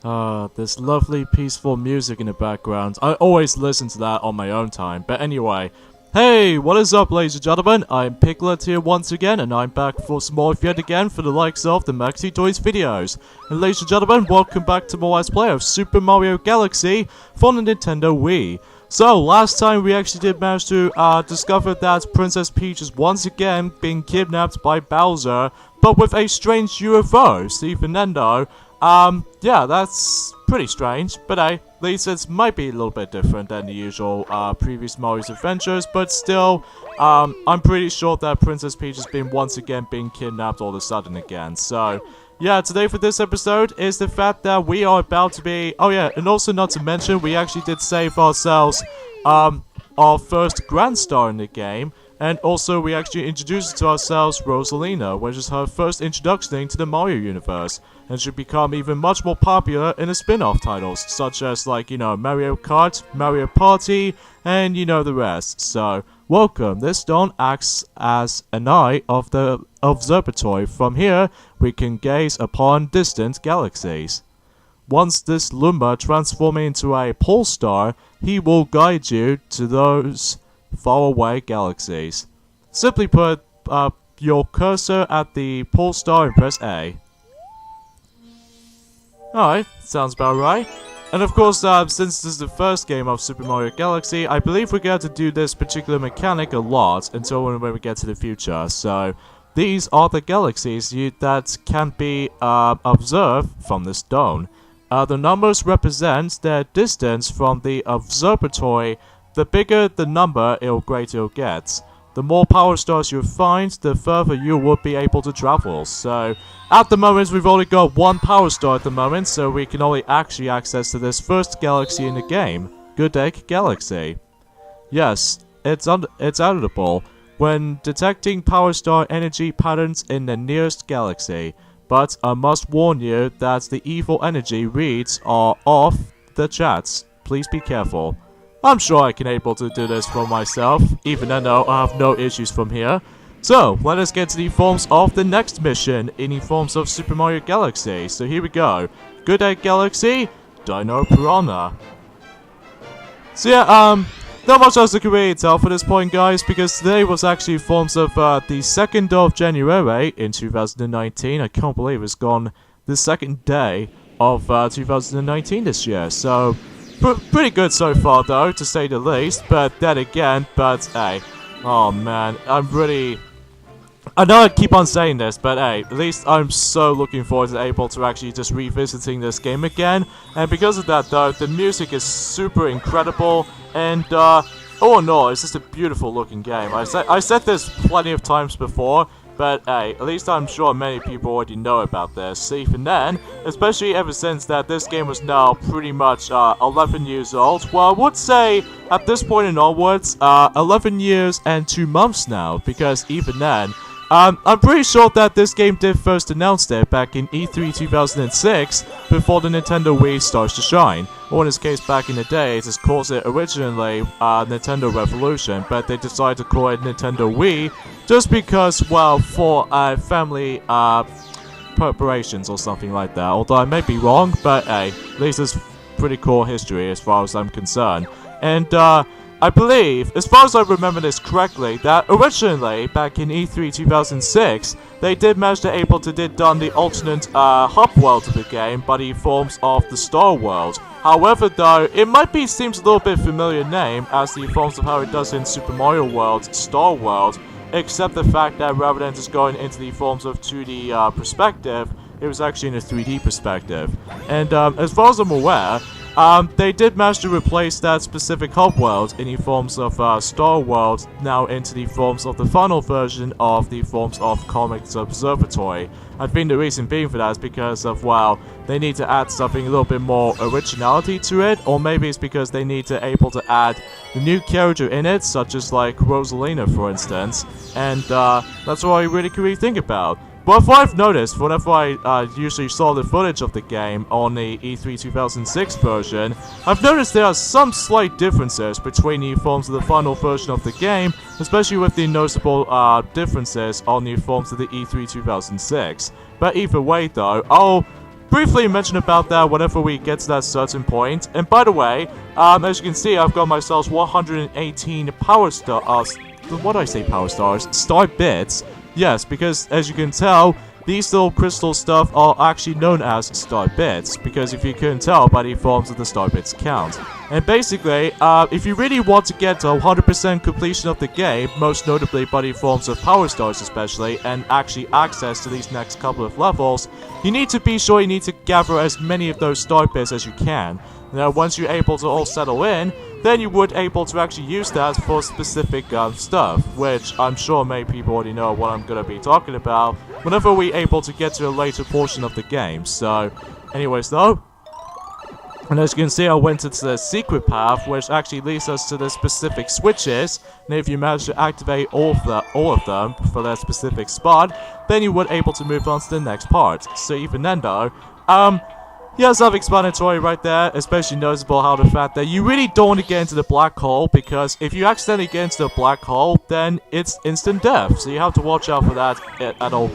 This lovely peaceful music in the background. I always listen to that on my own time. But anyway, hey, what is up, ladies and gentlemen? I'm Piglet here once again, and I'm back for some more yet again for the likes of the Maxi Toys videos. And ladies and gentlemen, welcome back to more Let's Play of Super Mario Galaxy for the Nintendo Wii. So, last time we actually did manage to discover that Princess Peach is once again being kidnapped by Bowser, but with a strange UFO. See, Fernando. Yeah, that's pretty strange, but hey, at least it might be a little bit different than the usual, previous Mario's adventures, but still, I'm pretty sure that Princess Peach has been once again being kidnapped all of a sudden again, so, yeah, today for this episode is the fact that we are about to be, oh yeah, and also not to mention, we actually did save ourselves, our first Grand Star in the game, and also we actually introduced to ourselves Rosalina, which is her first introduction into the Mario universe, and should become even much more popular in the spin-off titles, such as like, you know, Mario Kart, Mario Party, and you know the rest. So, welcome, this stone acts as an eye of the observatory. From here, we can gaze upon distant galaxies. Once this Lumba transforms into a pole star, he will guide you to those faraway galaxies. Simply put, your cursor at the pole star and press A. Alright, sounds about right. And of course, since this is the first game of Super Mario Galaxy, I believe we're going to do this particular mechanic a lot until when we get to the future. So, these are the galaxies that can be observed from the stone. The numbers represent their distance from the observatory. The bigger the number, the greater it'll get. The more power stars you find, the further you will be able to travel. So, at the moment, we've only got one power star at the moment, so we can only actually access to this first galaxy in the game, Good Egg Galaxy. Yes, it's editable when detecting power star energy patterns in the nearest galaxy. But I must warn you that the evil energy reads are off the chats. Please be careful. I'm sure I can able to do this for myself, even though I have no issues from here. So, let us get to the forms of the next mission in the forms of Super Mario Galaxy. So here we go. Good Egg Galaxy, Dino Piranha. So yeah, not much else I can really tell for this point, guys, because today was actually forms of the 2nd of January in 2019. I can't believe it's gone the 2nd day of 2019 this year. So, pretty good so far, though, to say the least. But then again, hey, oh man, I know I keep on saying this, but hey, at least I'm so looking forward to able to actually just revisiting this game again. And because of that, though, the music is super incredible, and oh no, it's just a beautiful looking game. I said this plenty of times before, but hey, at least I'm sure many people already know about this. Even then, especially ever since that this game was now pretty much 11 years old. Well, I would say at this point and onwards, 11 years and 2 months now, because even then, I'm pretty sure that this game did first announce it back in E3 2006, before the Nintendo Wii starts to shine. Or in this case, back in the day, it is called originally Nintendo Revolution, but they decided to call it Nintendo Wii, just because, well, for family preparations or something like that. Although I may be wrong, but hey, at least it's pretty cool history as far as I'm concerned. And I believe, as far as I remember this correctly, that originally, back in E3 2006, they did manage to able to done the alternate hub world of the game by the forms of the Star World. However, though, it seems a little bit familiar name as the forms of how it does in Super Mario World, Star World, except the fact that rather than just going into the forms of 2D perspective, it was actually in a 3D perspective. And as far as I'm aware, they did manage to replace that specific hub world in the forms of Star World now into the forms of the final version of the forms of Comics Observatory. I think the reason being for that is because of, well, they need to add something a little bit more originality to it, or maybe it's because they need to able to add the new character in it, such as like Rosalina, for instance, and that's what I really think about. But what I've noticed, whenever I usually saw the footage of the game on the E3 2006 version, I've noticed there are some slight differences between the forms of the final version of the game, especially with the noticeable differences on the forms of the E3 2006. But either way though, briefly mention about that whenever we get to that certain point. And by the way, as you can see, I've got myself 118 power stars. What do I say, power stars? Star bits. Yes, because as you can tell, these little crystal stuff are actually known as star bits, because if you couldn't tell by the forms of the star bits count. And basically, if you really want to get to 100% completion of the game, most notably by the forms of power stars especially, and actually access to these next couple of levels, you need to be sure you need to gather as many of those star bits as you can. Now, once you're able to all settle in, then you would able to actually use that for specific stuff, which I'm sure many people already know what I'm going to be talking about whenever we're able to get to a later portion of the game. So, anyways though, and as you can see, I went into the secret path, which actually leads us to the specific switches, and if you manage to activate all of them for their specific spot, then you would able to move on to the next part. So even then though, yeah, self-explanatory right there, especially noticeable how the fact that you really don't want to get into the black hole, because if you accidentally get into the black hole, then it's instant death, so you have to watch out for that at all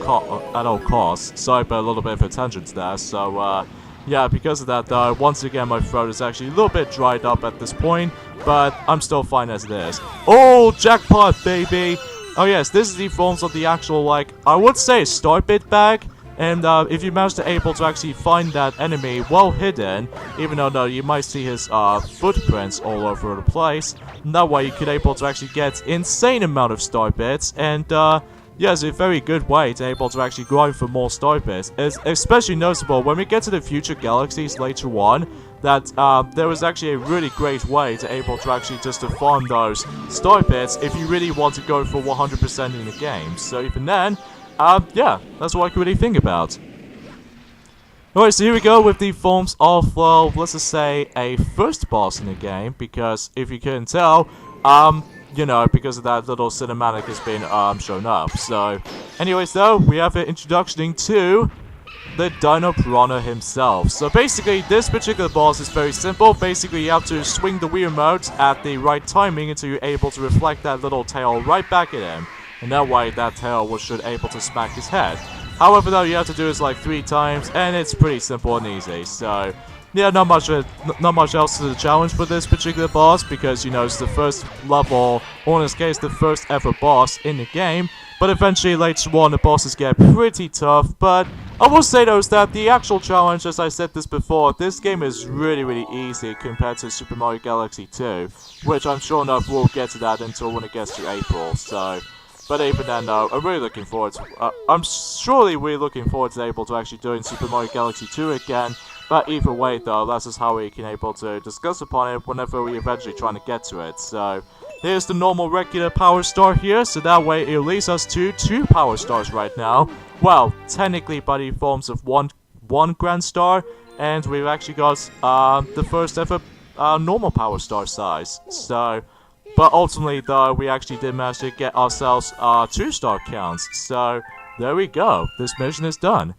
costs. Sorry, but a little bit of a tangent there, so, yeah, because of that though, once again my throat is actually a little bit dried up at this point, but I'm still fine as it is. Oh, jackpot, baby! Oh yes, this is the forms of the actual, like, I would say star bit bag. And if you manage to able to actually find that enemy well hidden, even though no, you might see his footprints all over the place, and that way you could able to actually get insane amount of star bits, and yeah, it's a very good way to able to actually grind for more star bits. It's especially noticeable when we get to the future galaxies later on, that there was actually a really great way to able to actually just to farm those star bits if you really want to go for 100% in the game. So even then, yeah, that's what I could really think about. Alright, so here we go with the forms of, well, let's just say a first boss in the game, because if you couldn't tell, you know, because of that little cinematic has been, shown up. So, anyways though, we have an introduction to the Dino Piranha himself. So basically, this particular boss is very simple. Basically, you have to swing the Wii remote at the right timing until you're able to reflect that little tail right back at him. And that way, that tail should able to smack his head. However, though, you have to do this like 3 times, and it's pretty simple and easy. So, yeah, not much else to the challenge for this particular boss, because, you know, it's the first level, or in this case, the first ever boss in the game. But eventually, later on, the bosses get pretty tough. But I will say, though, is that the actual challenge, as I said this before, this game is really, really easy compared to Super Mario Galaxy 2, which I'm sure enough we'll get to that until when it gets to April. So. But even then, though, I'm really looking forward to, we're looking forward to able to actually doing Super Mario Galaxy 2 again. But either way, though, that's just how we can able to discuss upon it whenever we eventually trying to get to it. So, here's the normal regular power star here, so that way it leads us to 2 power stars right now. Well, technically by the forms of one grand star, and we've actually got the first ever normal power star size. So. But ultimately, though, we actually did manage to get ourselves 2-star counts. So, there we go. This mission is done.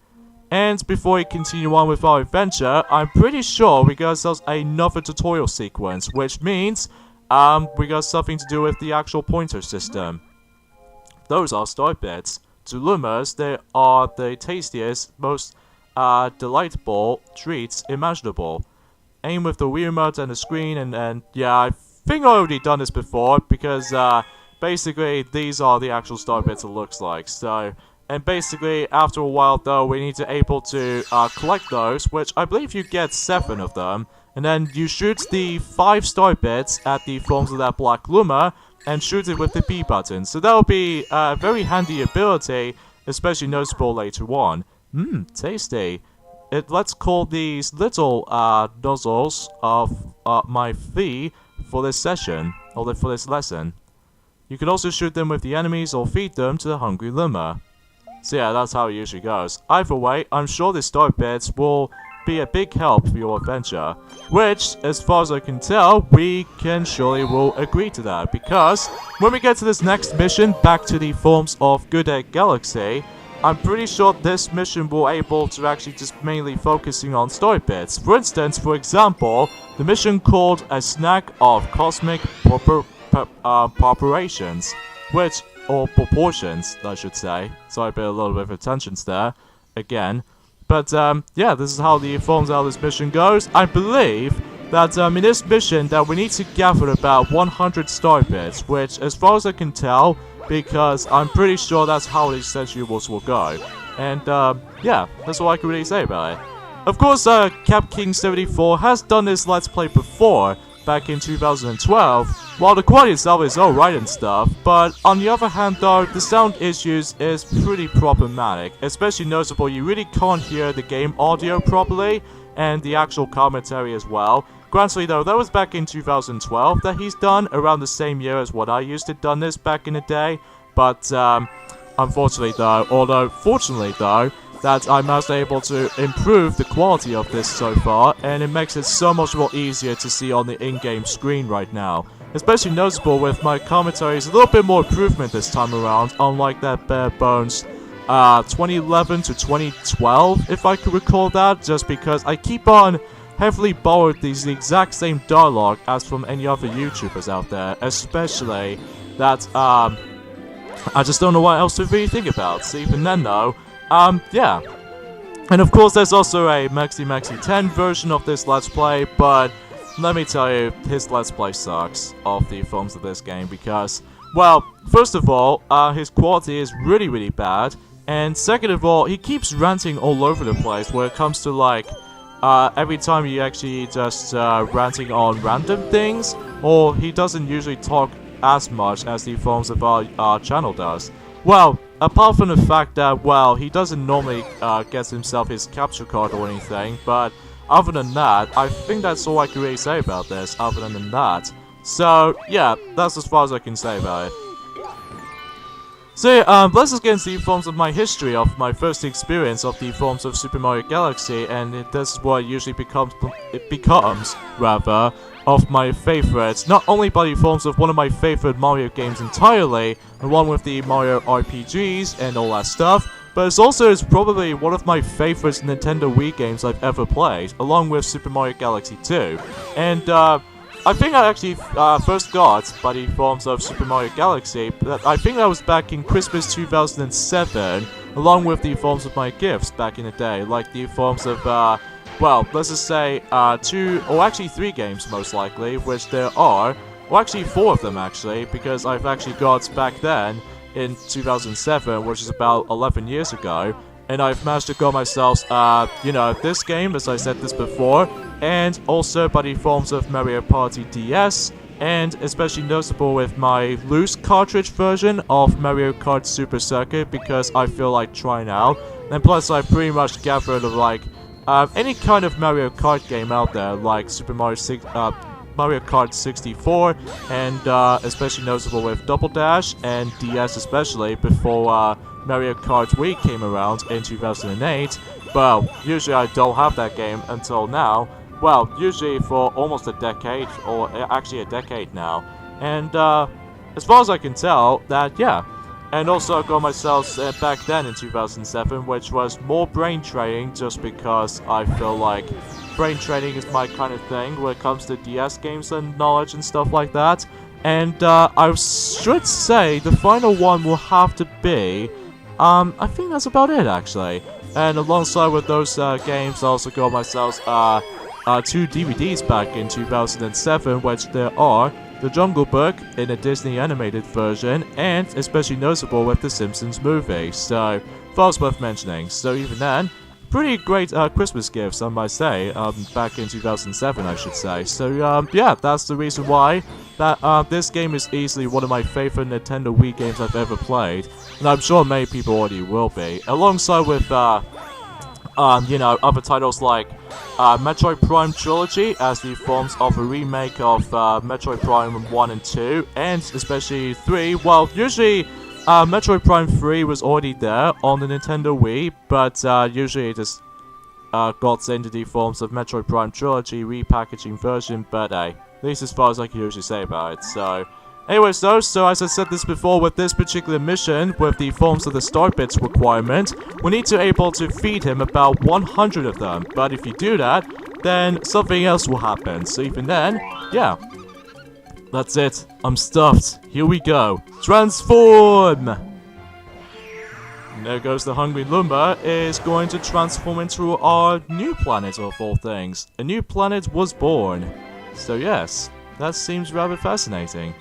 And before we continue on with our adventure, I'm pretty sure we got ourselves another tutorial sequence, which means we got something to do with the actual pointer system. Those are star bits. To Lumas, they are the tastiest, most delightful treats imaginable. Aim with the Wii remote and the screen, and yeah, I think I've already done this before, because basically these are the actual star bits it looks like. So, and basically after a while though, we need to able to collect those, which I believe you get 7 of them, and then you shoot the 5 star bits at the forms of that black Luma and shoot it with the B button. So that will be a very handy ability, especially noticeable later on. Tasty. Let's call these little nozzles of my fee for this session, or for this lesson. You can also shoot them with the enemies or feed them to the hungry Luma. So yeah, that's how it usually goes. Either way, I'm sure the star bits will be a big help for your adventure, which, as far as I can tell, we can surely will agree to that, because when we get to this next mission, back to the forms of Good Egg Galaxy, I'm pretty sure this mission will able to actually just mainly focusing on star bits. For instance, for example, the mission called A Snack of Cosmic Preparations, or proportions, I should say. Sorry, a little bit of attention there. Again, But yeah, this is how the forms out of this mission goes. I believe that in this mission that we need to gather about 100 star bits, which as far as I can tell, because I'm pretty sure that's how the schedules will go. And yeah, that's all I can really say about it. Of course, Cap King 74 has done this Let's Play before, back in 2012, while the quality itself is alright and stuff, but on the other hand though, the sound issues is pretty problematic, especially noticeable you really can't hear the game audio properly, and the actual commentary as well. Granted though, that was back in 2012 that he's done, around the same year as what I used to done this back in the day, but unfortunately though, although fortunately though, that I'm actually able to improve the quality of this so far, and it makes it so much more easier to see on the in-game screen right now. Especially noticeable with my commentaries, a little bit more improvement this time around, unlike that bare bones 2011 to 2012, if I could recall that, just because I keep on heavily borrowed the exact same dialogue as from any other YouTubers out there, especially that, I just don't know what else to really think about. So even then though, yeah. And of course there's also a Maxi 10 version of this Let's Play, but let me tell you, his Let's Play sucks of the films of this game because, well, first of all, his quality is really bad, and second of all, he keeps ranting all over the place when it comes to like, every time he actually just ranting on random things, or he doesn't usually talk as much as the films of our channel does. Well, apart from the fact that, well, he doesn't normally get himself his capture card or anything, but other than that, I think that's all I can really say about this, other than that. So, yeah, that's as far as I can say about it. So, let's just get into the forms of my history of my first experience of the forms of Super Mario Galaxy, and this is what it usually becomes, rather, of my favorites, not only by the forms of one of my favorite Mario games entirely, along with the Mario RPGs and all that stuff, but it's also probably one of my favorite Nintendo Wii games I've ever played, along with Super Mario Galaxy 2. And I think I actually first got by the forms of Super Mario Galaxy, but I think that was back in Christmas 2007, along with the forms of my gifts back in the day, like the forms of well, let's just say 2 or actually 3 games most likely, which there are, or actually 4 of them actually, because I've actually got back then in 2007, which is about 11 years ago, and I've managed to got myself, you know, this game, as I said this before, and also by the forms of Mario Party DS, and especially noticeable with my loose cartridge version of Mario Kart Super Circuit, because I feel like trying out, and plus I pretty much gathered like any kind of Mario Kart game out there, like Mario Kart 64, and especially noticeable with Double Dash, and DS especially, before Mario Kart Wii came around in 2008. Well, usually I don't have that game until now. Well, usually for almost a decade, or actually a decade now. And as far as I can tell, that, yeah. And also I got myself back then in 2007, which was more brain training, just because I feel like brain training is my kind of thing when it comes to DS games and knowledge and stuff like that. And I should say the final one will have to be, I think that's about it actually. And alongside with those games, I also got myself 2 DVDs back in 2007, which there are The Jungle Book in a Disney animated version, and especially noticeable with the Simpsons movie, so that's worth mentioning. So even then, pretty great Christmas gifts, I might say, back in 2007 I should say. So yeah, that's the reason why that this game is easily one of my favorite Nintendo Wii games I've ever played, and I'm sure many people already will be, alongside with you know, other titles like Metroid Prime Trilogy, as the forms of a remake of Metroid Prime 1 and 2, and especially 3. Well, usually Metroid Prime 3 was already there on the Nintendo Wii, but usually it just got into the forms of Metroid Prime Trilogy repackaging version, but at least as far as I can usually say about it. So anyways though, so as I said this before, with this particular mission, with the forms of the star bits requirement, we need to able to feed him about 100 of them, but if you do that, then something else will happen, so even then, yeah. That's it, I'm stuffed, here we go, transform! And there goes the Hungry Lumber is going to transform into our new planet of all things. A new planet was born. So yes, that seems rather fascinating.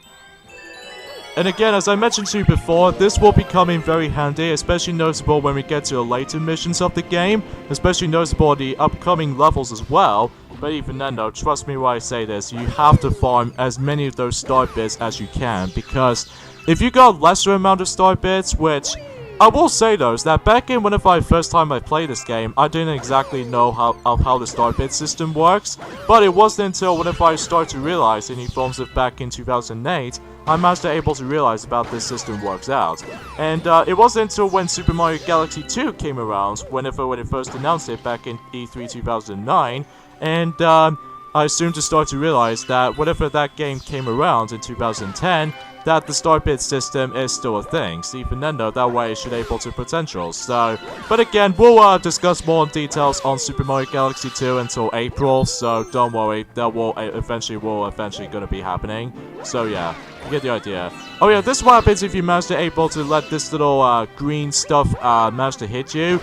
And again, as I mentioned to you before, this will be coming very handy, especially noticeable when we get to the later missions of the game, especially noticeable the upcoming levels as well. But even then though, trust me when I say this, you have to farm as many of those star bits as you can, because if you got lesser amount of star bits, which I will say though, is that back in whenever first time I played this game, I didn't exactly know how the star bit system works, but it wasn't until whenever I started to realize in the forms of back in 2008, I managed to able to realize about this system works out. And it wasn't until when Super Mario Galaxy 2 came around, when it first announced it back in E3 2009, and I soon just started to realize that whenever that game came around in 2010, that the star bit system is still a thing. So even then though, that way it should able to potential. So, but again, we'll discuss more details on Super Mario Galaxy 2 until April, so don't worry, that will eventually gonna be happening. So yeah, you get the idea. Oh yeah, this is what happens if you manage to able to let this little green stuff manage to hit you.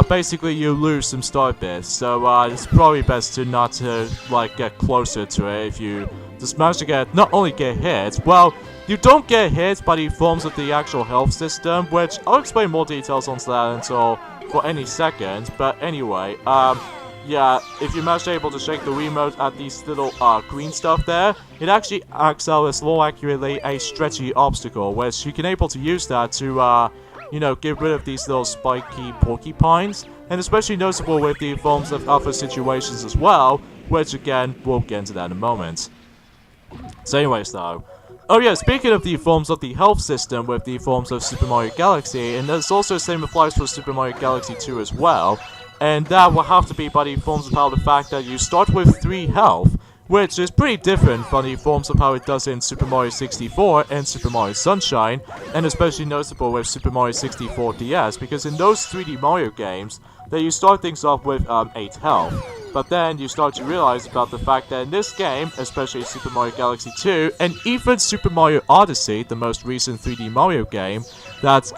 Basically you lose some star bits, so it's probably best to not to like get closer to it if you just manage to not only get hit, well, you don't get hit by the forms of the actual health system, which I'll explain more details on that until for any second. But anyway, yeah, if you manage to able to shake the remote at these little green stuff there, it actually acts out as more accurately a stretchy obstacle, which you can able to use that to you know, get rid of these little spiky porcupines, and especially noticeable with the forms of other situations as well, which again we'll get into that in a moment. So anyways though, oh yeah, speaking of the forms of the health system with the forms of Super Mario Galaxy, and there's also the same applies for Super Mario Galaxy 2 as well, and that will have to be by the forms of how the fact that you start with 3 health, which is pretty different from the forms of how it does in Super Mario 64 and Super Mario Sunshine, and especially noticeable with Super Mario 64 DS, because in those 3D Mario games, that you start things off with 8 health. But then you start to realize about the fact that in this game, especially Super Mario Galaxy 2, and even Super Mario Odyssey, the most recent 3D Mario game, that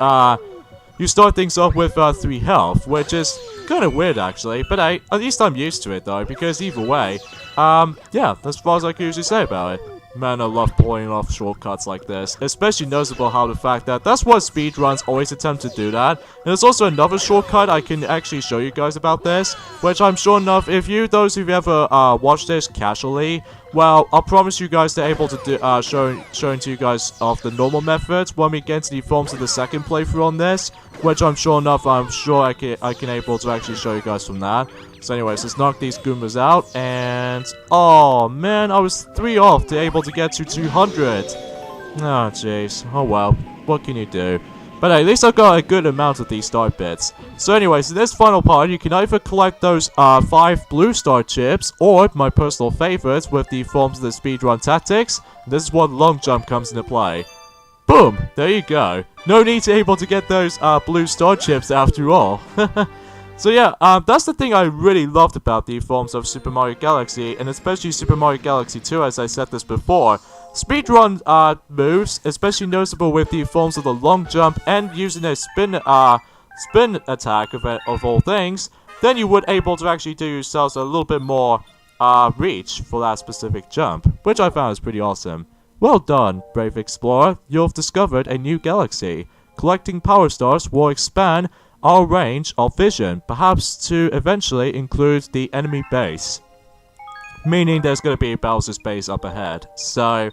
you start things off with 3 health, which is kind of weird actually, but hey, at least I'm used to it though, because either way, yeah, that's as far as I can usually say about it. Man, I love pulling off shortcuts like this, especially noticeable how the fact that that's what speedruns always attempt to do that. And there's also another shortcut I can actually show you guys about this, which I'm sure enough, if you, those who've ever watched this casually, well, I'll promise you guys to able to do, showing to you guys of the normal methods when we get to the forms of the second playthrough on this, which I'm sure enough, I'm sure I can able to actually show you guys from that. So anyways, let's knock these Goombas out, and oh man, I was 3 off to able to get to 200. Oh jeez, oh well, what can you do? But at least I got a good amount of these star bits. So anyways, in this final part, you can either collect those 5 blue star chips, or my personal favorites with the forms of the speedrun tactics. This is what long jump comes into play. Boom! There you go. No need to able to get those blue star chips after all. So yeah, that's the thing I really loved about the forms of Super Mario Galaxy, and especially Super Mario Galaxy 2, as I said this before. Speedrun moves, especially noticeable with the forms of the long jump and using a spin attack of all things, then you would able to actually do yourselves a little bit more reach for that specific jump, which I found is pretty awesome. Well done, brave explorer, you've discovered a new galaxy. Collecting power stars will expand our range of vision, perhaps to eventually include the enemy base. Meaning there's going to be a Bowser's base up ahead. So,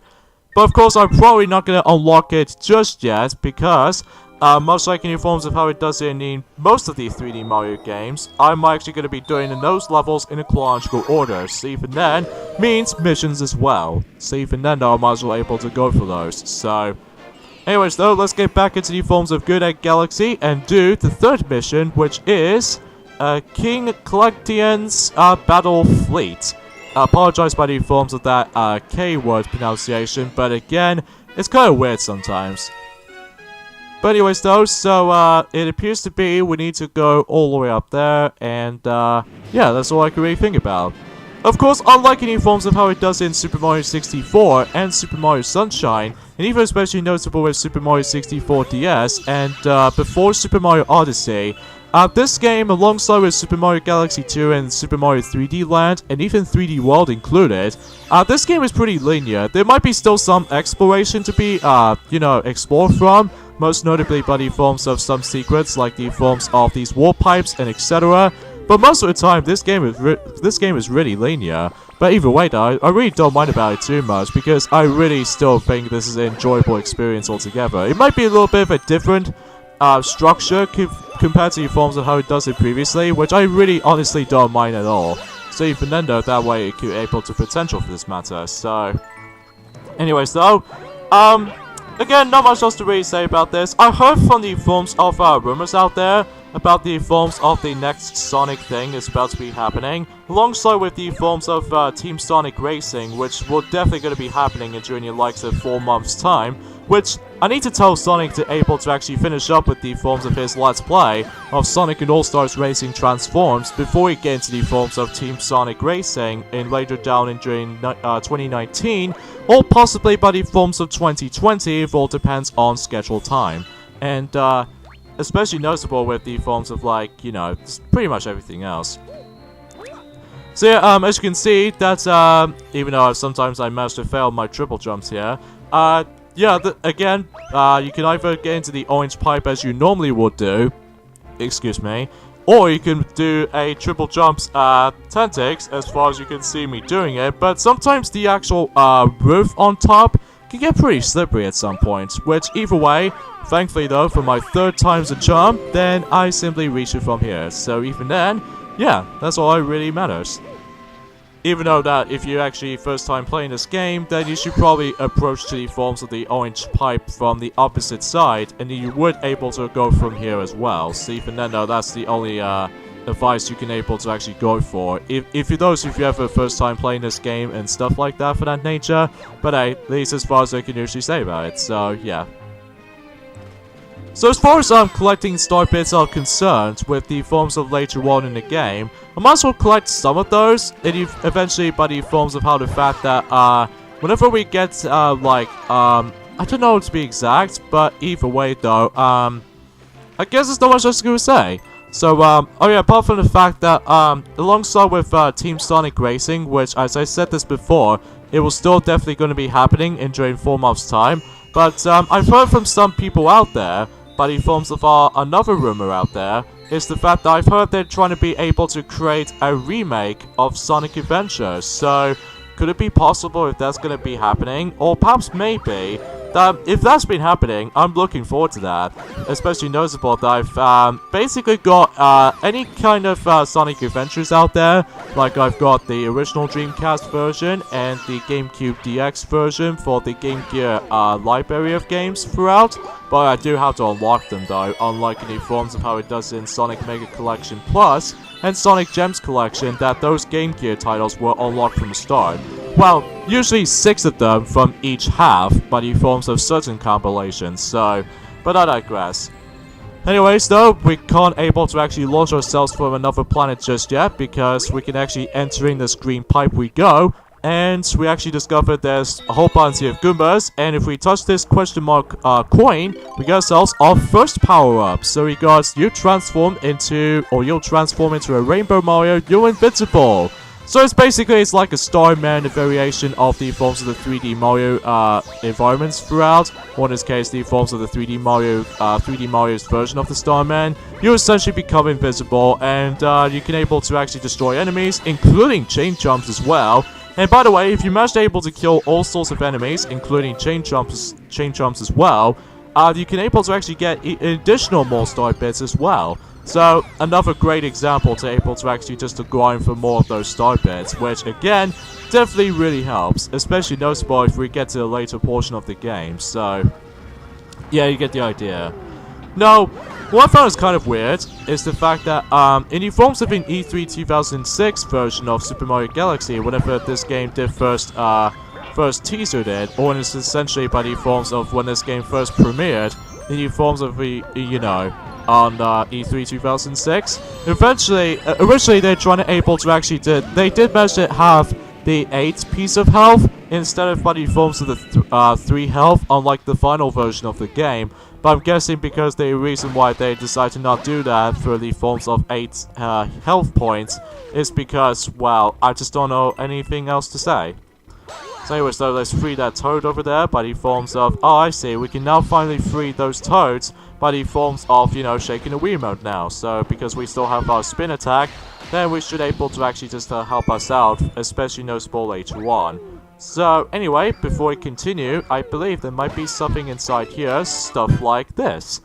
but of course I'm probably not going to unlock it just yet, because much like in the forms of how it does in most of the 3D Mario games, I'm actually going to be doing those levels in a chronological order. So even then, means missions as well. So even then though, I might as well able to go for those. So, anyways though, let's get back into the forms of Good Egg Galaxy and do the 3rd mission, which is King Collection's Battle Fleet. I apologize by the forms of that K-word pronunciation, but again, it's kind of weird sometimes. But anyways though, so it appears to be we need to go all the way up there, and yeah, that's all I can really think about. Of course, unlike any forms of how it does in Super Mario 64 and Super Mario Sunshine, and even especially noticeable with Super Mario 64 DS and before Super Mario Odyssey, this game, alongside with Super Mario Galaxy 2 and Super Mario 3D Land, and even 3D World included, this game is pretty linear. There might be still some exploration to be, explored from, most notably by the forms of some secrets, like the forms of these warp pipes and etc. But most of the time, this game is really linear. But either way, though, I really don't mind about it too much, because I really still think this is an enjoyable experience altogether. It might be a little bit of a different structure compared to the forms of how it does it previously, which I really honestly don't mind at all. So even then, though, that way it could able to potential for this matter. So, anyways, though, again, not much else to really say about this. I heard from the forms of rumors out there about the forms of the next Sonic thing is about to be happening, alongside with the forms of Team Sonic Racing, which will definitely going to be happening during the likes of 4 months' time, which I need to tell Sonic to able to actually finish up with the forms of his Let's Play of Sonic and All-Stars Racing Transforms before he gets into the forms of Team Sonic Racing in later down in during 2019, or possibly by the forms of 2020, if all depends on scheduled time. And, especially noticeable with the forms of, like, pretty much everything else. So yeah, as you can see, that's, even though sometimes I manage to fail my triple jumps here, yeah, again, you can either get into the orange pipe as you normally would do, excuse me, or you can do a triple jumps, 10 takes, as far as you can see me doing it, but sometimes the actual, roof on top can get pretty slippery at some point, which either way, thankfully though, for my 3rd time's a charm, then I simply reach it from here. So even then, yeah, that's all that really matters. Even though that if you're actually first time playing this game, then you should probably approach to the forms of the orange pipe from the opposite side, and you would able to go from here as well. So even then though, that's the only advice you can able to actually go for. If you ever first time playing this game and stuff like that for that nature, but hey, at least as far as I can usually say about it, so yeah. So as far as collecting star bits are concerned, with the forms of later on in the game, I might as well collect some of those, and eventually by the forms of how the fact that, whenever we get, I don't know to be exact, but either way though, I guess there's not much else to say. So, oh yeah, apart from the fact that, alongside with, Team Sonic Racing, which, as I said this before, it was still definitely going to be happening in during 4 months' time, but, I've heard from some people out there, by the forms of another rumor out there, is the fact that I've heard they're trying to be able to create a remake of Sonic Adventure. So, could it be possible if that's going to be happening? Or perhaps maybe, that if that's been happening, I'm looking forward to that. Especially noticeable that I've basically got any kind of Sonic Adventures out there. Like I've got the original Dreamcast version and the GameCube DX version for the Game Gear library of games throughout. But I do have to unlock them though, unlike in the forms of how it does in Sonic Mega Collection Plus and Sonic Gems Collection, that those Game Gear titles were unlocked from the start. Well, usually 6 of them from each half by the forms of certain compilations, so, but I digress. Anyways though, we can't able to actually launch ourselves from another planet just yet, because we can actually enter in this green pipe we go, and we actually discovered there's a whole bunch of Goombas, and if we touch this question mark coin, we get ourselves our first power-up. So regards, you'll transform into a Rainbow Mario, you're invincible. So it's like a Starman, a variation of the forms of the 3D Mario environments throughout, or in this case, the forms of the 3D Mario's version of the Starman. You essentially become invisible, and you can able to actually destroy enemies, including chain jumps as well. And by the way, if you manage to able to kill all sorts of enemies, including chain jumps as well, you can able to actually get additional more star bits as well. So, another great example to able to actually just to grind for more of those star bits, which again, definitely really helps, especially noticeable if we get to the later portion of the game. So, yeah, you get the idea. Now, what I found is kind of weird is the fact that in the forms of an E3 2006 version of Super Mario Galaxy, whenever this game did first teasered it, or it's essentially by the forms of when this game first premiered, in the forms of the, on E3 2006. Eventually, originally they're trying to able to actually they did manage to have the 8 piece of health instead of by default of the 3 health, unlike the final version of the game. But I'm guessing because the reason why they decided to not do that for the forms of 8 health points is because, well, I just don't know anything else to say. So anyways, though, let's free that toad over there by the forms of, oh, I see, we can now finally free those toads by the forms of, you know, shaking the Wiimote now. So, because we still have our spin attack, then we should able to actually just help us out, especially noticeable later on. So, anyway, before we continue, I believe there might be something inside here, stuff like this.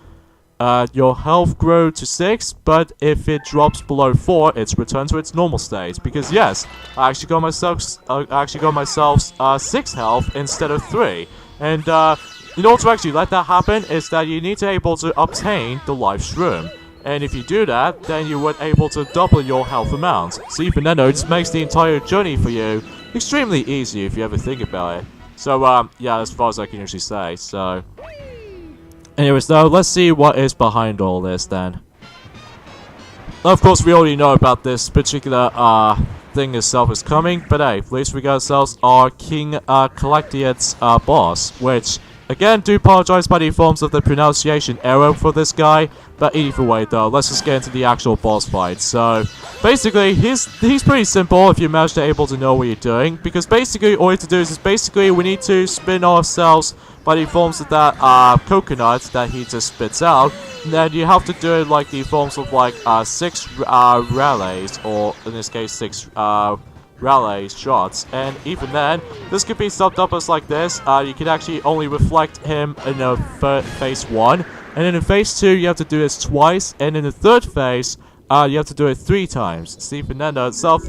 Your health grows to 6, but if it drops below 4, it's returned to its normal state. Because yes, I actually got myself 6 health instead of 3. And in order to actually let that happen, is that you need to able to obtain the life shroom. And if you do that, then you would able to double your health amount. So even then, it just makes the entire journey for you extremely easy if you ever think about it. So yeah, as far as I can usually say. So anyways, though, let's see what is behind all this then. Of course, we already know about this particular thing itself is coming, but hey, at least we got ourselves our King Collectiate's boss, which, again, do apologize by the forms of the pronunciation error for this guy, but either way, though, let's just get into the actual boss fight. So, basically, he's pretty simple if you manage to able to know what you're doing, because basically, all you have to do is basically, we need to spin ourselves by the forms of that coconut that he just spits out. And then you have to do it like the forms of like 6 rallies, or in this case 6 rally shots. And even then, this could be summed up as like this. You can actually only reflect him in phase 1, and in phase 2 you have to do this twice, and in the third phase you have to do it 3 times. See, Fernando itself,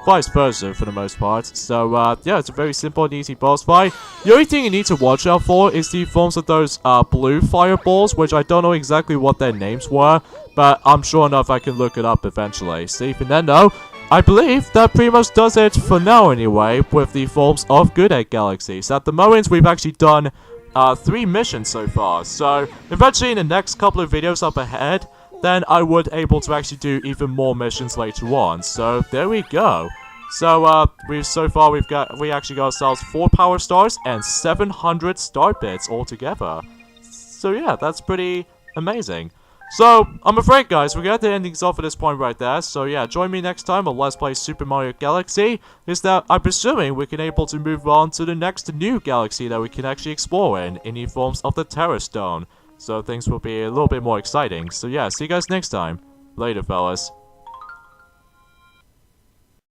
vice versa for the most part. So, yeah, it's a very simple and easy boss fight. The only thing you need to watch out for is the forms of those, blue fireballs, which I don't know exactly what their names were, but I'm sure enough I can look it up eventually. See, Fernando, I believe that pretty much does it for now anyway, with the forms of Good Egg Galaxies. At the moment, we've actually done, 3 missions so far, so eventually in the next couple of videos up ahead, then I would able to actually do even more missions later on. So there we go. So we actually got ourselves 4 power stars and 700 star bits altogether. So yeah, that's pretty amazing. So I'm afraid, guys, we're gonna have to end things off at this point right there. So yeah, join me next time on Let's Play Super Mario Galaxy. Is that I'm presuming we can able to move on to the next new galaxy that we can actually explore in the forms of the Terror Stone. So things will be a little bit more exciting. So yeah, see you guys next time. Later, fellas.